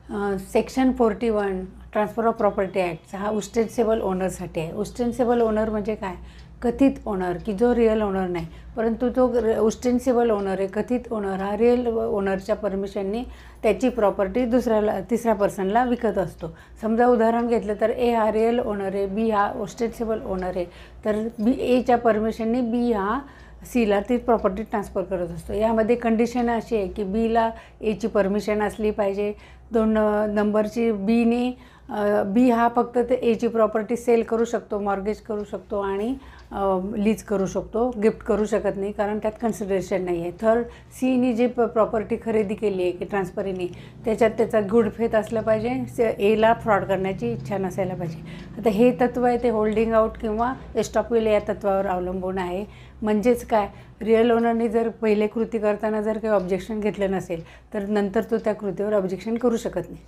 Section 41 transfer of property act हा उस्टेन्सिबल ओनरसाठी आहे. उस्टेन्सिबल owner म्हणजे काय? कथित ओनर, की जो रिअल ओनर नाही, परंतु जो उस्टेन्सिबल ओनर आहे, कथित ओनर हा रिअल ओनरच्या परमिशननी त्याची प्रॉपर्टी तिसऱ्या पर्सनला विकत असतो. समजा उदाहरण घेतलं तर ए हा रिअल ओनर आहे, बी हा उस्टेन्सिबल ओनर आहे, तर एच्या परमिशननी बी हा सीला ती प्रॉपर्टी ट्रान्सफर करत असतो. यामध्ये कंडिशन अशी आहे की बीला एची परमिशन असली पाहिजे. 2 नंबरची बी हा फक्त ते एची प्रॉपर्टी सेल करू शकतो, मॉर्गेज करू शकतो आणि लीज करू शकतो, गिफ्ट करू शकत नाही, कारण त्यात कन्सिडरेशन नाही आहे. थर्ड, सीनी जी प्रॉपर्टी खरेदी केली आहे की ट्रान्सफरीने, त्याच्यात त्याचा गुड फेथ असलं पाहिजे, एला फ्रॉड करण्याची इच्छा नसायला पाहिजे. आता हे तत्त्व आहे ते होल्डिंग आउट किंवा एस्टॉपिल या तत्त्वावर अवलंबून आहे. म्हणजेच काय, रिअल ओनरने जर पहिले कृती करताना जर काही ऑब्जेक्शन घेतलं नसेल तर नंतर तो त्या कृतीवर ऑब्जेक्शन करू शकत नाही.